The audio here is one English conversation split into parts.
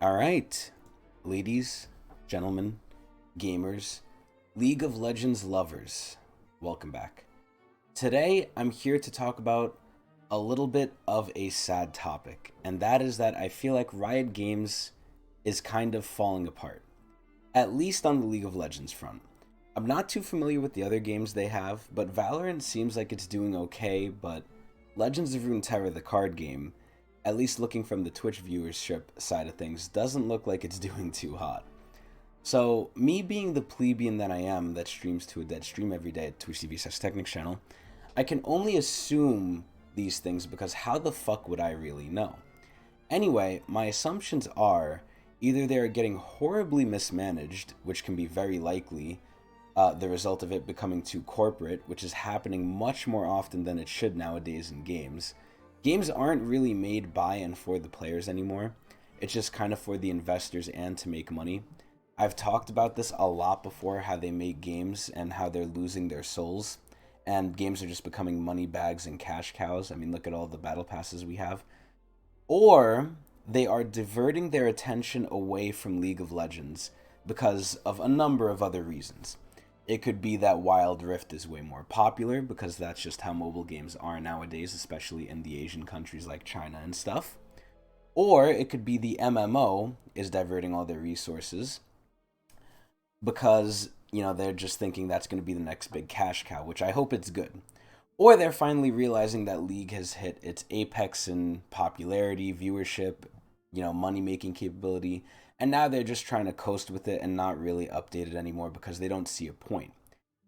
All right, ladies, gentlemen, gamers, League of Legends lovers, welcome back. Today, I'm here to talk about a little bit of a sad topic, and that is that I feel like Riot Games is kind of falling apart, at least on the League of Legends front. I'm not too familiar with the other games they have, but Valorant seems like it's doing okay, but Legends of Runeterra, the card game, at least looking from the Twitch viewership side of things, doesn't look like it's doing too hot. So, me being the plebeian that I am that streams to a dead stream every day at Twitch TV/Tecnics channel, I can only assume these things because how the fuck would I really know? Anyway, my assumptions are either they are getting horribly mismanaged, which can be very likely the result of it becoming too corporate, which is happening much more often than it should nowadays in games. Games aren't really made by and for the players anymore. It's just kind of for the investors and to make money. I've talked about this a lot before, how they make games and how they're losing their souls. And games are just becoming money bags and cash cows. I mean, look at all the battle passes we have. Or they are diverting their attention away from League of Legends because of a number of other reasons. It could be that Wild Rift is way more popular because that's just how mobile games are nowadays, especially in the Asian countries like China and stuff. Or it could be the MMO is diverting all their resources because, they're just thinking that's going to be the next big cash cow, which I hope it's good. Or they're finally realizing that League has hit its apex in popularity, viewership, money making capability, and now they're just trying to coast with it and not really update it anymore because they don't see a point.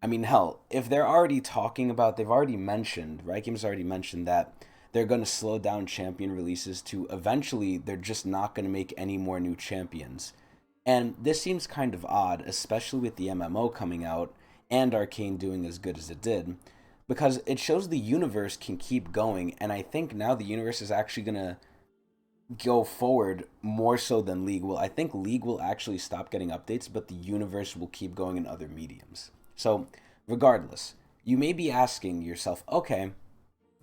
I mean, hell, if they're already talking about, they've already mentioned, Riot Games already mentioned that they're going to slow down champion releases to eventually they're just not going to make any more new champions. And this seems kind of odd, especially with the MMO coming out and Arcane doing as good as it did, because it shows the universe can keep going, and I think now the universe is actually going to go forward more so than League will. I think League will actually stop getting updates, but the universe will keep going in other mediums. So, regardless, you may be asking yourself, okay,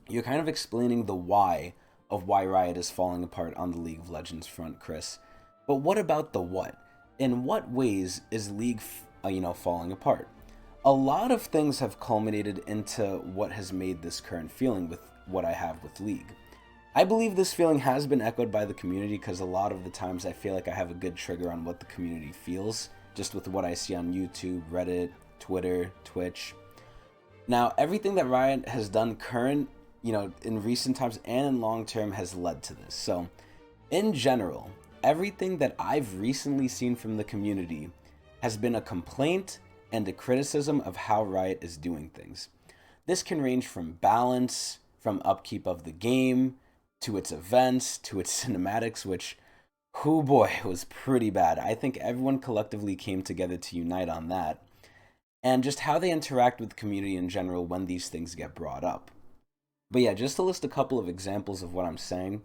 you're kind of explaining the why of why Riot is falling apart on the League of Legends front, Chris. But what about the what? In what ways is League, falling apart? A lot of things have culminated into what has made this current feeling with what I have with League. I believe this feeling has been echoed by the community because a lot of the times I feel like I have a good trigger on what the community feels, just with what I see on YouTube, Reddit, Twitter, Twitch. Now, everything that Riot has done in recent times and in long term has led to this. So, in general, everything that I've recently seen from the community has been a complaint and a criticism of how Riot is doing things. This can range from balance, from upkeep of the game, to its events, to its cinematics, which, oh boy, was pretty bad. I think everyone collectively came together to unite on that. And just how they interact with the community in general when these things get brought up. But yeah, just to list a couple of examples of what I'm saying,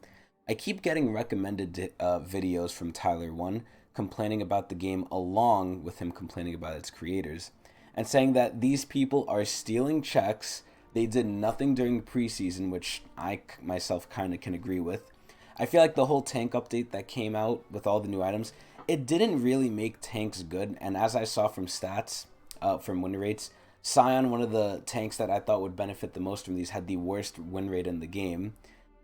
I keep getting recommended videos from Tyler1 complaining about the game along with him complaining about its creators, and saying that these people are stealing checks. They did nothing during the preseason, which I myself kind of can agree with. I feel like the whole tank update that came out with all the new items, it didn't really make tanks good. And as I saw from stats, from win rates, Sion, one of the tanks that I thought would benefit the most from these, had the worst win rate in the game.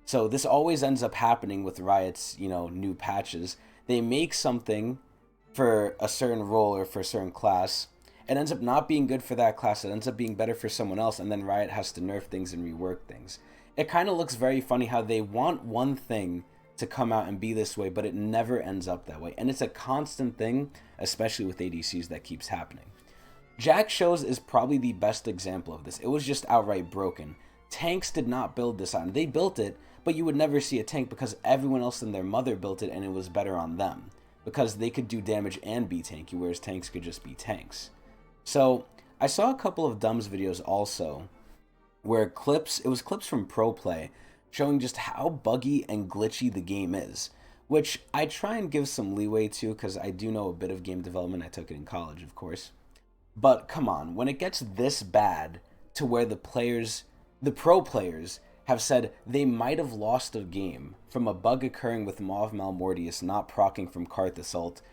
So this always ends up happening with Riot's, new patches. They make something for a certain role or for a certain class. It ends up not being good for that class. It ends up being better for someone else, and then Riot has to nerf things and rework things. It kind of looks very funny how they want one thing to come out and be this way, but it never ends up that way. And it's a constant thing, especially with ADCs, that keeps happening. Jack Shows is probably the best example of this. It was just outright broken. Tanks did not build this item. They built it, but you would never see a tank because everyone else and their mother built it and it was better on them. Because they could do damage and be tanky, whereas tanks could just be tanks. So, I saw a couple of Dumbs videos also, where it was clips from Pro Play, showing just how buggy and glitchy the game is. Which I try and give some leeway to, because I do know a bit of game development. I took it in college, of course. But come on, when it gets this bad to where the pro players have said they might have lost a game from a bug occurring with Mauve Malmortius not proccing from Karth Assault,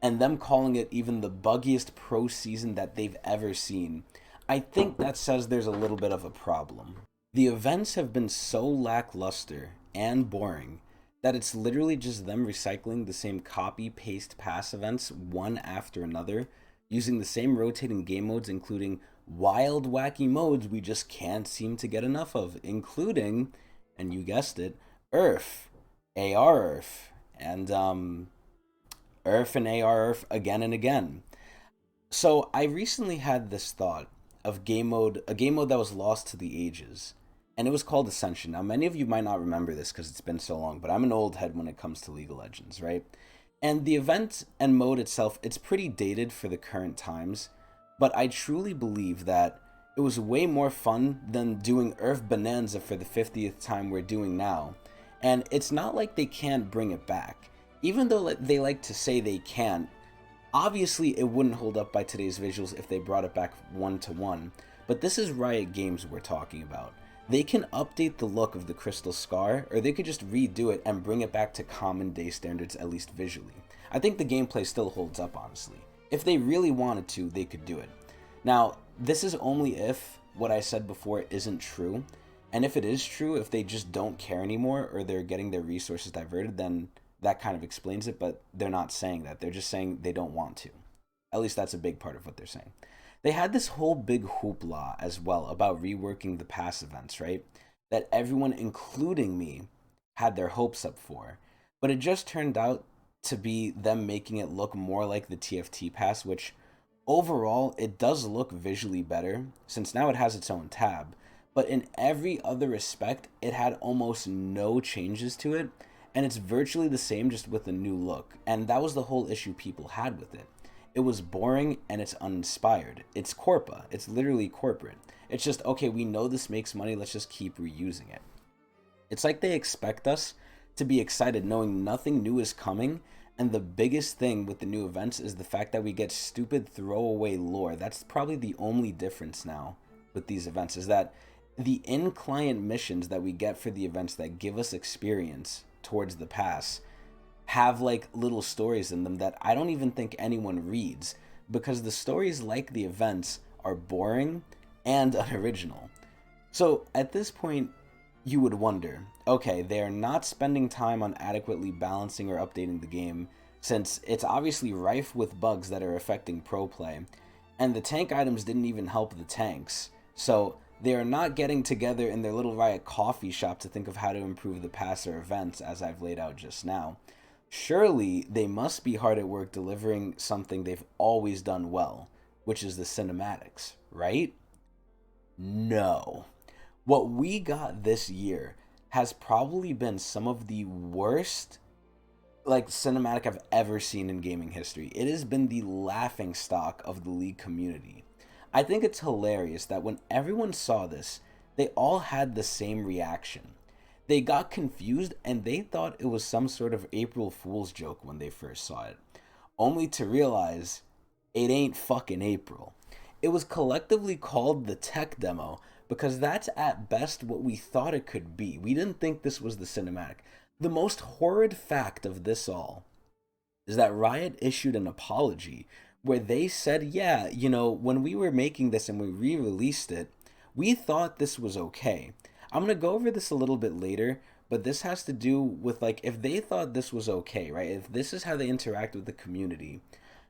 and them calling it even the buggiest pro season that they've ever seen, I think that says there's a little bit of a problem. The events have been so lackluster and boring that it's literally just them recycling the same copy-paste pass events one after another, using the same rotating game modes, including wild, wacky modes we just can't seem to get enough of, including, and you guessed it, Earth, AR Earth, and Earth and AR Earth again and again. So I recently had this thought of a game mode that was lost to the ages, and it was called Ascension. Now, many of you might not remember this because it's been so long, but I'm an old head when it comes to League of Legends, right? And the event and mode itself, it's pretty dated for the current times, but I truly believe that it was way more fun than doing Earth Bonanza for the 50th time we're doing now. And it's not like they can't bring it back. Even though they like to say they can't, obviously it wouldn't hold up by today's visuals if they brought it back one-to-one. But this is Riot Games we're talking about. They can update the look of the Crystal Scar, or they could just redo it and bring it back to common day standards, at least visually. I think the gameplay still holds up, honestly. If they really wanted to, they could do it. Now, this is only if what I said before isn't true, and if it is true, if they just don't care anymore, or they're getting their resources diverted, then that kind of explains it, but they're not saying that. They're just saying they don't want to. At least that's a big part of what they're saying. They had this whole big hoopla as well about reworking the pass events, right? That everyone, including me, had their hopes up for. But it just turned out to be them making it look more like the TFT pass, which overall, it does look visually better, since now it has its own tab. But in every other respect, it had almost no changes to it, and it's virtually the same just with a new look. And that was the whole issue people had with it. It was boring and it's uninspired. It's corpa. It's literally corporate. It's just, okay, we know this makes money, let's just keep reusing it. It's like they expect us to be excited knowing nothing new is coming, and the biggest thing with the new events is the fact that we get stupid throwaway lore. That's probably the only difference now with these events, is that the in-client missions that we get for the events that give us experience towards the pass have like little stories in them that I don't even think anyone reads, because the stories, like the events, are boring and unoriginal. So at this point, you would wonder, okay, they are not spending time on adequately balancing or updating the game, since it's obviously rife with bugs that are affecting pro play, and the tank items didn't even help the tanks. So they are not getting together in their little Riot coffee shop to think of how to improve the pass or events, as I've laid out just now. Surely they must be hard at work delivering something they've always done well, which is the cinematics, right? No. What we got this year has probably been some of the worst cinematic I've ever seen in gaming history. It has been the laughing stock of the League community. I think it's hilarious that when everyone saw this, they all had the same reaction. They got confused and they thought it was some sort of April Fool's joke when they first saw it, only to realize it ain't fucking April. It was collectively called the tech demo because that's at best what we thought it could be. We didn't think this was the cinematic. The most horrid fact of this all is that Riot issued an apology where they said, yeah, when we were making this and we re-released it, we thought this was okay. I'm going to go over this a little bit later, but this has to do with, if they thought this was okay, right? If this is how they interact with the community,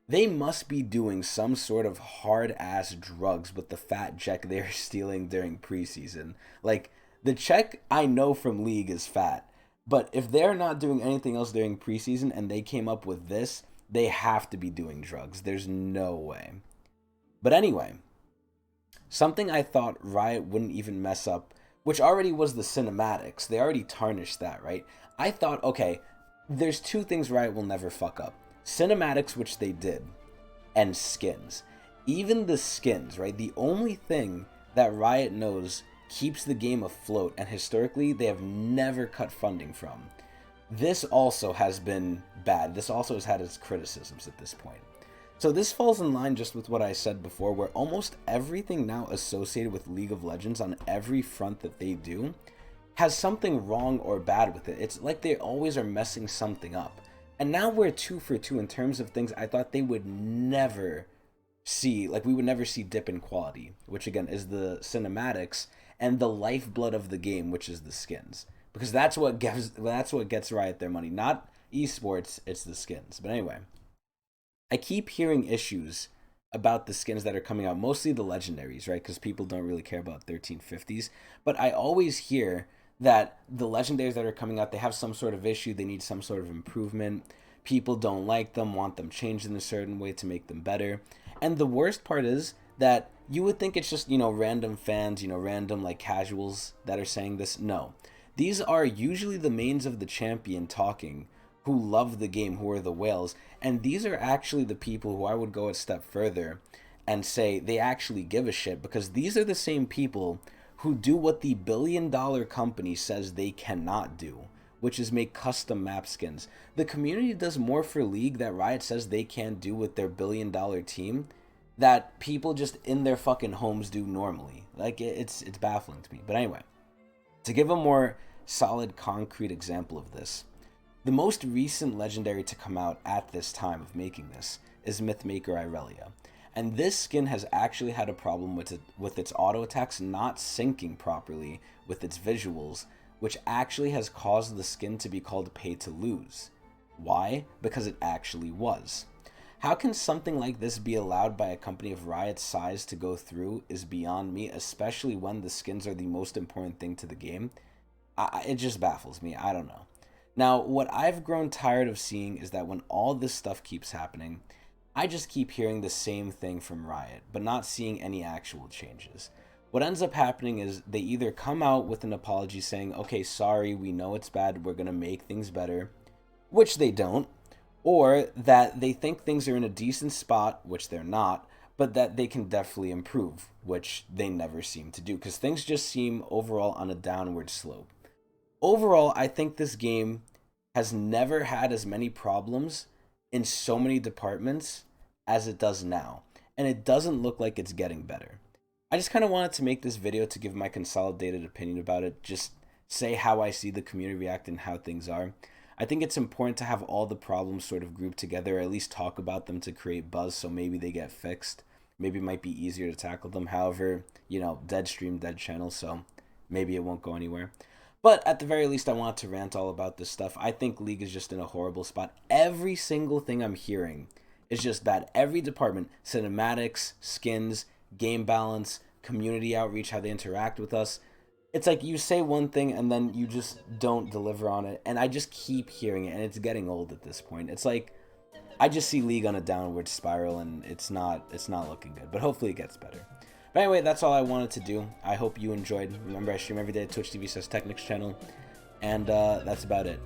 they must be doing some sort of hard-ass drugs with the fat check they're stealing during preseason. The check I know from League is fat, but if they're not doing anything else during preseason and they came up with this, they have to be doing drugs. There's no way. But anyway, something I thought Riot wouldn't even mess up, which already was the cinematics. They already tarnished that, right? I thought, okay, there's two things Riot will never fuck up. Cinematics, which they did, and skins. Even the skins, right? The only thing that Riot knows keeps the game afloat, and historically, they have never cut funding from. This also has been bad. This also has had its criticisms at this point. So this falls in line just with what I said before, where almost everything now associated with League of Legends on every front that they do has something wrong or bad with it. It's like they always are messing something up. And now we're 2 for 2 in terms of things I thought they would never see. Like, we would never see dip in quality, which again is the cinematics and the lifeblood of the game, which is the skins. Because that's what gets Riot their money. Not esports, it's the skins. But anyway, I keep hearing issues about the skins that are coming out, mostly the legendaries, right? Because people don't really care about 1350s. But I always hear that the legendaries that are coming out, they have some sort of issue, they need some sort of improvement. People don't like them, want them changed in a certain way to make them better. And the worst part is that you would think it's just, random fans, random like casuals that are saying this. No. These are usually the mains of the champion talking, who love the game, who are the whales, and these are actually the people who I would go a step further and say they actually give a shit, because these are the same people who do what the billion-dollar company says they cannot do, which is make custom map skins. The community does more for League that Riot says they can't do with their billion-dollar team that people just in their fucking homes do normally. Like, it's baffling to me. But anyway, to give a more solid, concrete example of this, the most recent legendary to come out at this time of making this is Mythmaker Irelia. And this skin has actually had a problem with its auto attacks not syncing properly with its visuals, which actually has caused the skin to be called pay to lose. Why? Because it actually was. How can something like this be allowed by a company of Riot's size to go through is beyond me, especially when the skins are the most important thing to the game. It just baffles me. I don't know. Now, what I've grown tired of seeing is that when all this stuff keeps happening, I just keep hearing the same thing from Riot, but not seeing any actual changes. What ends up happening is they either come out with an apology saying, okay, sorry, we know it's bad, we're going to make things better, which they don't, or that they think things are in a decent spot, which they're not, but that they can definitely improve, which they never seem to do, because things just seem overall on a downward slope. Overall, I think this game has never had as many problems in so many departments as it does now, and it doesn't look like it's getting better. I just kind of wanted to make this video to give my consolidated opinion about it, just say how I see the community react and how things are. I think it's important to have all the problems sort of grouped together, or at least talk about them to create buzz, so maybe they get fixed. Maybe it might be easier to tackle them. However, dead stream, dead channel, so maybe it won't go anywhere. But at the very least, I want to rant all about this stuff. I think League is just in a horrible spot. Every single thing I'm hearing is just bad. Every department, cinematics, skins, game balance, community outreach, how they interact with us. It's like you say one thing and then you just don't deliver on it. And I just keep hearing it, and it's getting old at this point. It's like I just see League on a downward spiral, and it's not looking good. But hopefully it gets better. But anyway, that's all I wanted to do. I hope you enjoyed. Remember, I stream every day at Twitch TV/Tecnics channel. And that's about it.